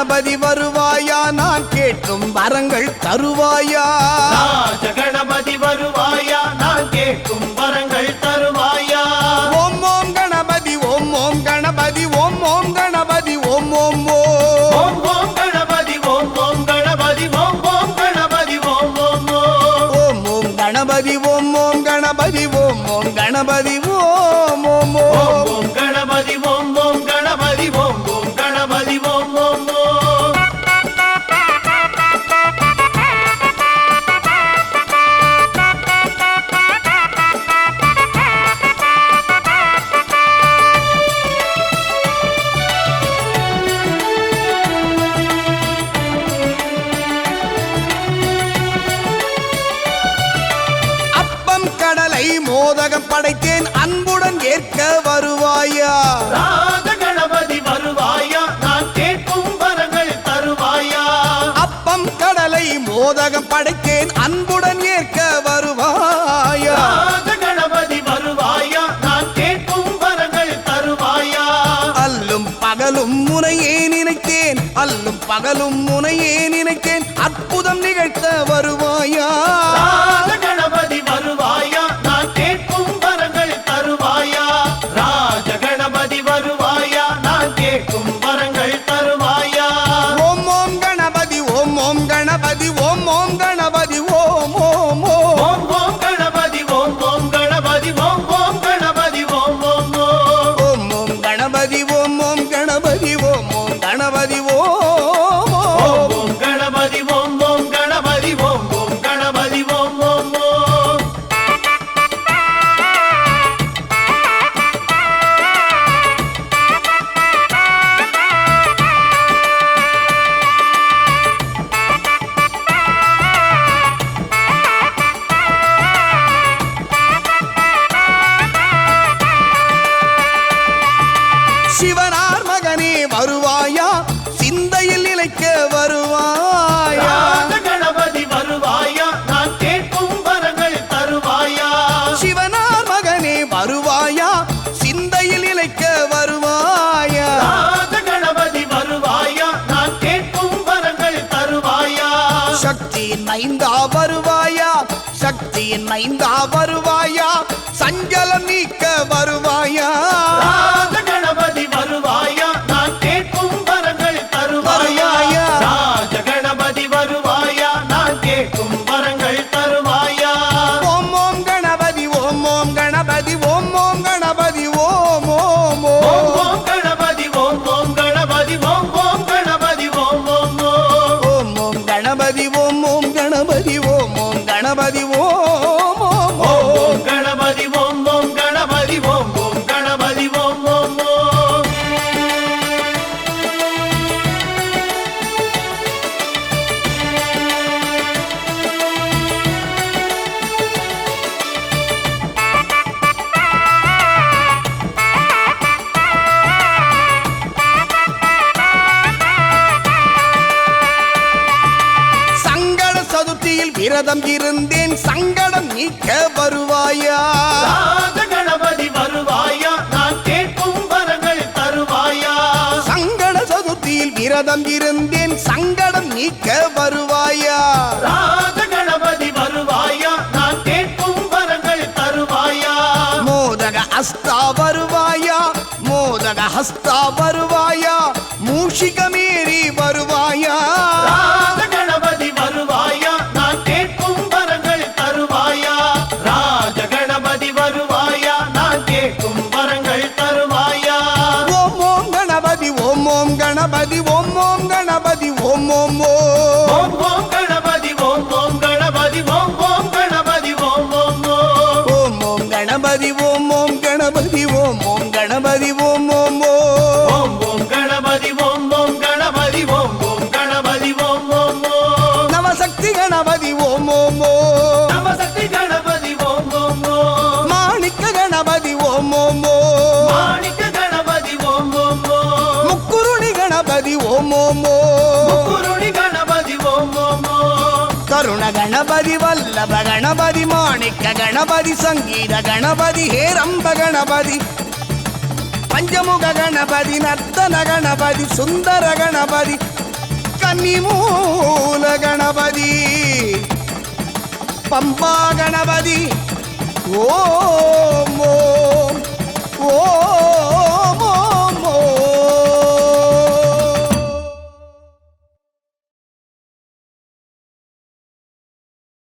கணபதி வருவாயா நான் கேட்கும் வரங்கள் தருவாயா ராஜ கணபதி வருவாயா நான் கேட்கும் வரங்கள் தருவாயா ஓம் ஓம் கணபதி ஓம் ஓம் கணபதி ஓம் ஓம் கணபதி ஓம் ஓம் ஓம் ஓம் கணபதி ஓம் ஓம் கணபதி ஓம் ஓம் கணபதி ஓம் ஓம் ஓம் ஓம் கணபதி ஓம் ஓம் கணபதி ஓம் ஓம் கணபதி ஓம் ஓம் ஓம் கணபதி ஓம் ஓம் கணபதி ஓம் ஓம் கணபதி ஓம் ஓம் மோதகம் படைத்தேன் அன்புடன் ஏற்க வருவாயா ராஜ கணபதி வருவாயா நான் கேட்கும் வரங்கள் தருவாயா அப்பம் கடலை மோதகம் படைத்தேன் அன்புடன் ஏற்க வருவாயா ராஜ கணபதி வருவாயா நான் கேட்கும் வரங்கள் தருவாயா அல்லும் பகலும் முனையே நினைத்தேன் அல்லும் பகலும் முனையே நினைத்தேன் அற்புதம் நிகழ்த்த வருவாயா ராஜ கணபதி வருவாயா நான் கேட்கும் வரங்கள் தருவாயா ராஜ கணபதி வருவாயா நான் கேட்கும் வரங்கள் தருவாயா ஓம் ஓம் கணபதி ஓம் ஓம் கணபதி ஓம் ஓம் கணபதி ஓம் ஓம் ஓம் ஓம் கணபதி ஓம் ஓம் கணபதி ஓம் ஓம் கணபதி ஓம் ஓம் ஓம் ஓம் கணபதி ஓம் ஓம் கணபதி ஓம் ஓம் கணபதி ஓம் ஓம் கணபதி ஓம் ஓம் கணபதி ஓம் ஓம் கணபதி ஓம் ஓம் சிவனார் மகனே வருவாயா சிந்தையில் நிலைக்க வருவாயா ராஜ கணபதி வருவாயா நான் கேட்கும் வரங்கள் தருவாயா சிவனார் மகனே வருவாயா சிந்தையில் நிலைக்க வருவாயா ராஜ கணபதி வருவாயா நான் கேட்கும் வரங்கள் தருவாயா சக்தியின் மைந்தா வருவாயா சக்தியின் மைந்தா வருவாயா சஞ்சலம் நீக்க வருவாயா ராஜ கணபதி வருவாயா நான் கேட்கும் வரங்கள் தருவாயா ராஜ கணபதி வருவாயா நான் கேட்கும் வரங்கள் தருவாயா ஓம் ஓம் கணபதி ஓம் ஓம் கணபதி ஓம் ஓம் கணபதி ஓம் ஓம் ஓம் ஓம் கணபதி ஓம் ஓம் கணபதி ஓம் ஓம் கணபதி ஓம் ஓம் ஓம் ஓம் கணபதி ஓம் ஓம் கணபதி ஓம் ஓம் கணபதி ஓம் ஓம் ஓம் கணபதி ஓம் ஓம் கணபதி ஓம் ஓம் கணபதி ஓம் ஓம் சங்கட சதுர்த்தியில் விரதம் இருந்தேன் சங்கடம் நீக்க வருவாயா ராஜ கணபதி வருவாயா நான் கேட்கும் வரங்கள் தருவாயா சங்கட சதுர்த்தியில் விரதம் இருந்தேன் சங்கடம் நீக்க வருவாயா ராஜ கணபதி வருவாயா நான் கேட்கும் வரங்கள் தருவாயா மோதக ஹஸ்தா வருவாயா மோதக ஹஸ்தா வருவாயா மூஷிகமேறி வருவாயா ராஜ கணபதி வருவாயா நான் கேட்கும் வரங்கள் தருவாயா ராஜ கணபதி வருவாயா நான் கேட்கும் வரங்கள் தருவாயா ஓம் ஓம் கணபதி ஓம் ஓம் கணபதி ஓம் ஓம் கணபதி ஓம் ஓம் ஓம் ஓம் கணபதி ஓம் ஓம் கணபதி ஓம் ஓம் கணபதி ஓம் ஓம் ஓம் ஓம் கணபதி ஓம் ஓம் கணபதி ஓம் ஓம் கணபதி ஓம் ஓம் ஓம் ஓம் கணபதி ஓம் ஓம் கணபதி ஓம் ஓம் கணபதி ஓம் ஓம் நவசக்தி கணபதி ஓம் ஓம் நவசக்தி கணபதி ஓம் ஓம் மாணிக்க கணபதி ஓம் ஓம் மாணிக்க கணபதி ஓம் ஓம் முக்குருணி கணபதி ஓம் ஓம் குருணி கணபதி ஓம் ஓம் கருண கணபதி வல்லப கணபதி மாணிக்க கணபதி சங்கீத கணபதி ஹேரம்ப கணபதி பஞ்சமுக கணபதி நர்த்தன கணபதி சுந்தர கணபதி கன்னிமூல கணபதி பம்பா கணபதி ஓ